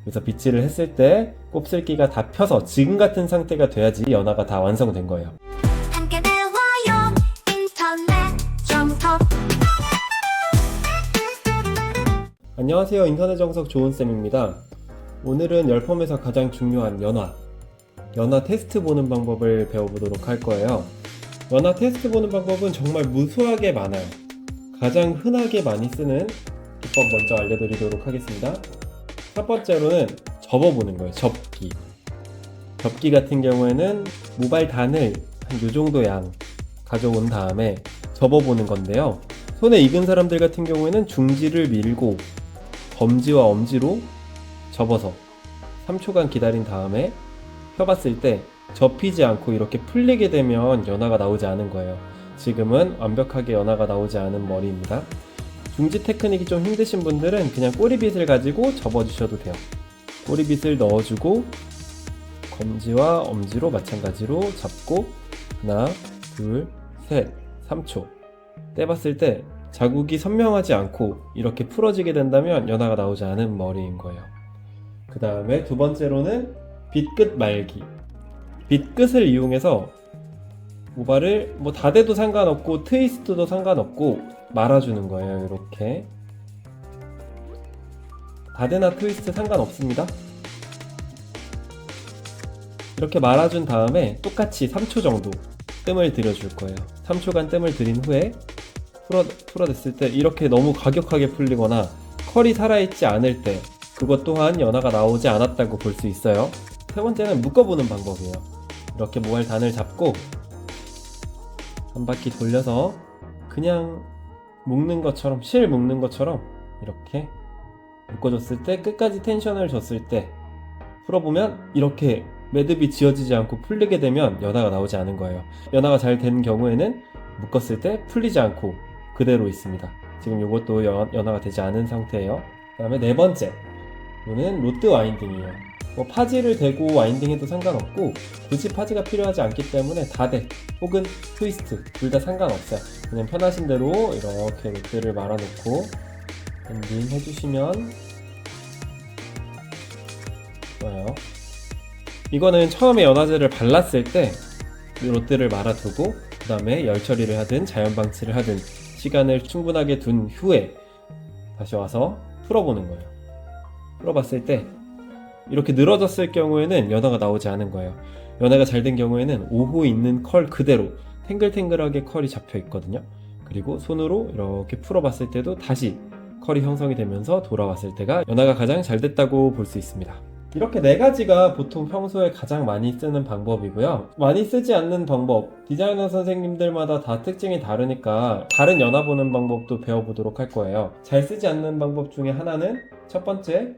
그래서 빗질을 했을 때 곱슬기가 다 펴서 지금 같은 상태가 돼야지 연화가 다 완성된 거예요. 함께 배워요 인터넷 정석. 안녕하세요. 인터넷 정석 조은쌤입니다. 오늘은 열펌에서 가장 중요한 연화 테스트 보는 방법을 배워보도록 할 거예요. 연화 테스트 보는 방법은 정말 무수하게 많아요. 가장 흔하게 많이 쓰는 기법 먼저 알려드리도록 하겠습니다. 첫 번째로는 접어보는 거예요. 접기 같은 경우에는 모발 단을 한 요 정도 양 가져온 다음에 접어보는 건데요. 손에 익은 사람들 같은 경우에는 중지를 밀고 검지와 엄지로 접어서 3초간 기다린 다음에 펴봤을 때 접히지 않고 이렇게 풀리게 되면 연화가 나오지 않은 거예요. 지금은 완벽하게 연화가 나오지 않은 머리입니다. 중지 테크닉이 좀 힘드신 분들은 그냥 꼬리빗을 가지고 접어주셔도 돼요. 꼬리빗을 넣어주고 검지와 엄지로 마찬가지로 잡고 하나, 둘, 셋, 3초 떼봤을 때 자국이 선명하지 않고 이렇게 풀어지게 된다면 연화가 나오지 않은 머리인 거예요. 그 다음에 두 번째로는 빗끝 말기. 빗끝을 이용해서 모발을 뭐 다대도 상관없고 트위스트도 상관없고 말아주는 거예요. 이렇게 다대나 트위스트 상관없습니다. 이렇게 말아준 다음에 똑같이 3초 정도 뜸을 들여줄 거예요. 3초간 뜸을 들인 후에 풀어냈을 때 이렇게 너무 과격하게 풀리거나 컬이 살아있지 않을 때 그것 또한 연화가 나오지 않았다고 볼 수 있어요. 세 번째는 묶어보는 방법이에요. 이렇게 모발 단을 잡고 한 바퀴 돌려서 그냥 묶는 것처럼, 실 묶는 것처럼 이렇게 묶어줬을 때 끝까지 텐션을 줬을 때 풀어보면 이렇게 매듭이 지어지지 않고 풀리게 되면 연화가 나오지 않은 거예요. 연화가 잘 된 경우에는 묶었을 때 풀리지 않고 그대로 있습니다. 지금 이것도 연화가 되지 않은 상태예요. 그 다음에 네 번째, 이거는 로드 와인딩이에요. 뭐 파지를 대고 와인딩해도 상관없고 굳이 파지가 필요하지 않기 때문에 다대 혹은 트위스트 둘 다 상관없어요. 그냥 편하신 대로 이렇게 로드를 말아놓고 엔딩 해주시면 좋아요. 이거는 처음에 연화제를 발랐을 때 로드를 말아두고 그 다음에 열 처리를 하든 자연 방치를 하든 시간을 충분하게 둔 후에 다시 와서 풀어보는 거예요. 풀어봤을 때 이렇게 늘어졌을 경우에는 연화가 나오지 않은 거예요. 연화가 잘 된 경우에는 5호 있는 컬 그대로 탱글탱글하게 컬이 잡혀 있거든요. 그리고 손으로 이렇게 풀어봤을 때도 다시 컬이 형성이 되면서 돌아왔을 때가 연화가 가장 잘 됐다고 볼 수 있습니다. 이렇게 네 가지가 보통 평소에 가장 많이 쓰는 방법이고요. 많이 쓰지 않는 방법, 디자이너 선생님들마다 다 특징이 다르니까 다른 연화 보는 방법도 배워보도록 할 거예요. 잘 쓰지 않는 방법 중에 하나는 첫 번째,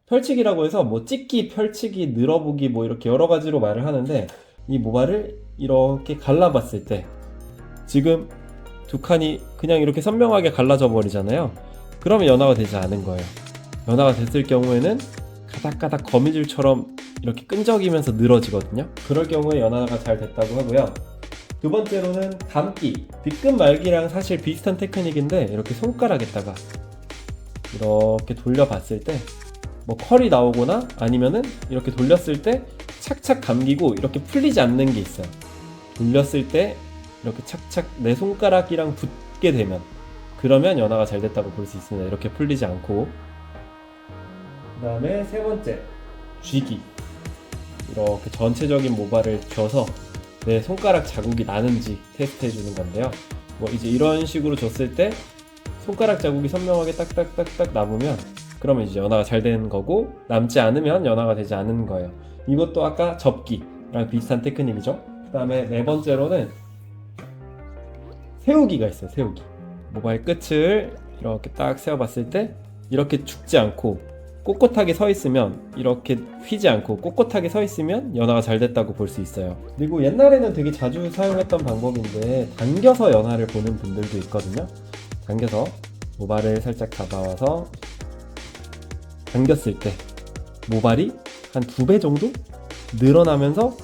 펼치기라고 해서 뭐 찢기, 펼치기, 늘어보기 뭐 이렇게 여러 가지로 말을 하는데 이 모발을 이렇게 갈라봤을 때 지금 두 칸이 그냥 이렇게 선명하게 갈라져 버리잖아요. 그러면 연화가 되지 않은 거예요. 연화가 됐을 경우에는 가닥가닥 거미줄처럼 이렇게 끈적이면서 늘어지거든요. 그럴 경우에 연화가 잘 됐다고 하고요. 두 번째로는 감기, 빗끝 말기랑 사실 비슷한 테크닉인데 이렇게 손가락에다가 이렇게 돌려봤을 때 뭐 컬이 나오거나 아니면은 이렇게 돌렸을 때 착착 감기고 이렇게 풀리지 않는 게 있어요. 돌렸을 때 이렇게 착착 내 손가락이랑 붙게 되면 그러면 연화가 잘 됐다고 볼 수 있습니다. 이렇게 풀리지 않고. 그 다음에 세 번째, 쥐기. 이렇게 전체적인 모발을 쥐어서 내 손가락 자국이 나는지 테스트 해주는 건데요. 뭐 이제 이런 식으로 줬을 때 손가락 자국이 선명하게 딱딱딱딱 남으면 그러면 이제 연화가 잘 되는 거고, 남지 않으면 연화가 되지 않는 거예요. 이것도 아까 접기랑 비슷한 테크닉이죠. 그 다음에 네 번째로는 세우기가 있어요. 세우기. 모발 끝을 이렇게 딱 세워봤을 때 이렇게 죽지 않고 꼿꼿하게 서 있으면, 이렇게 휘지 않고 꼿꼿하게 서 있으면 연화가 잘 됐다고 볼 수 있어요. 그리고 옛날에는 되게 자주 사용했던 방법인데 당겨서 연화를 보는 분들도 있거든요. 당겨서 모발을 살짝 잡아와서 당겼을 때 모발이 한 2배 정도 늘어나면서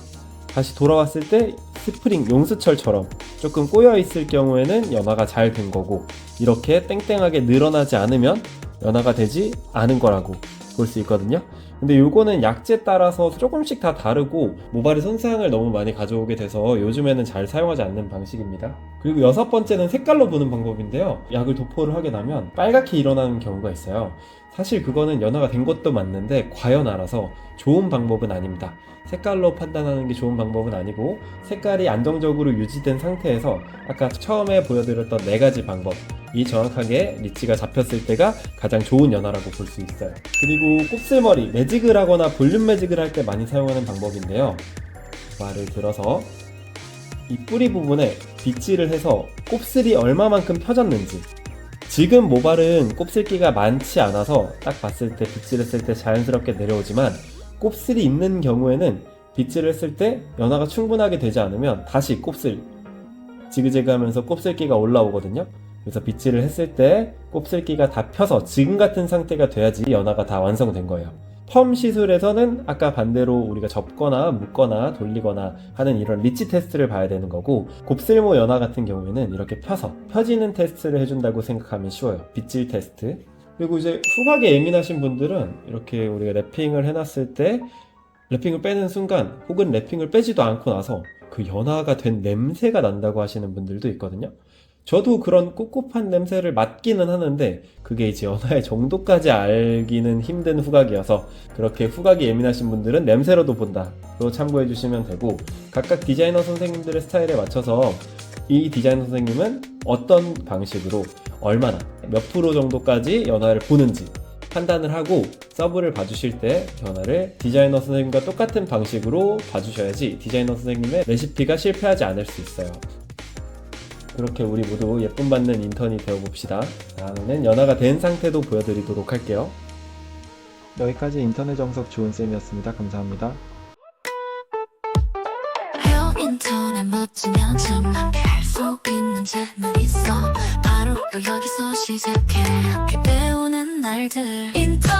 다시 돌아왔을 때 스프링, 용수철처럼 조금 꼬여있을 경우에는 연화가 잘 된 거고, 이렇게 땡땡하게 늘어나지 않으면 연화가 되지 않은 거라고 볼 수 있거든요. 근데 요거는 약재에 따라서 조금씩 다 다르고 모발의 손상을 너무 많이 가져오게 돼서 요즘에는 잘 사용하지 않는 방식입니다. 그리고 여섯 번째는 색깔로 보는 방법인데요. 약을 도포를 하게 되면 빨갛게 일어나는 경우가 있어요. 사실 그거는 연화가 된 것도 맞는데 과연화라서 좋은 방법은 아닙니다. 색깔로 판단하는 게 좋은 방법은 아니고 색깔이 안정적으로 유지된 상태에서 아까 처음에 보여드렸던 4가지 방법이 정확하게 리치가 잡혔을 때가 가장 좋은 연화라고 볼 수 있어요. 그리고 곱슬머리, 매직을 하거나 볼륨 매직을 할 때 많이 사용하는 방법인데요. 모발을 들어서 이 뿌리 부분에 빗질을 해서 곱슬이 얼마만큼 펴졌는지, 지금 모발은 곱슬기가 많지 않아서 딱 봤을 때 빗질했을 때 자연스럽게 내려오지만 곱슬이 있는 경우에는 빗질을 했을 때 연화가 충분하게 되지 않으면 다시 곱슬 지그재그하면서 곱슬기가 올라오거든요. 그래서 빗질을 했을 때 곱슬기가 다 펴서 지금 같은 상태가 돼야지 연화가 다 완성된 거예요. 펌 시술에서는 아까 반대로 우리가 접거나 묶거나 돌리거나 하는 이런 리치 테스트를 봐야 되는 거고, 곱슬모 연화 같은 경우에는 이렇게 펴서 펴지는 테스트를 해준다고 생각하면 쉬워요. 빗질 테스트. 그리고 이제 후각에 예민하신 분들은 이렇게 우리가 랩핑을 해놨을 때 랩핑을 빼는 순간 혹은 랩핑을 빼지도 않고 나서 그 연화가 된 냄새가 난다고 하시는 분들도 있거든요. 저도 그런 꿉꿉한 냄새를 맡기는 하는데 그게 이제 연화의 정도까지 알기는 힘든 후각이어서 그렇게 후각이 예민하신 분들은 냄새로도 본다로 참고해 주시면 되고, 각각 디자이너 선생님들의 스타일에 맞춰서 이 디자이너 선생님은 어떤 방식으로 얼마나 몇 프로 정도까지 연화를 보는지 판단을 하고 서브를 봐주실 때 연화를 디자이너 선생님과 똑같은 방식으로 봐주셔야지 디자이너 선생님의 레시피가 실패하지 않을 수 있어요. 그렇게 우리 모두 예쁨 받는 인턴이 되어봅시다. 다음에는 연화가 된 상태도 보여드리도록 할게요. 여기까지 인터넷 정석 좋은쌤이었습니다. 감사합니다. 헤어 인터넷 멋지면 정말 할수 있는 재능 있어. 바로 여기서 시작해. 함께 배우는 날들 인턴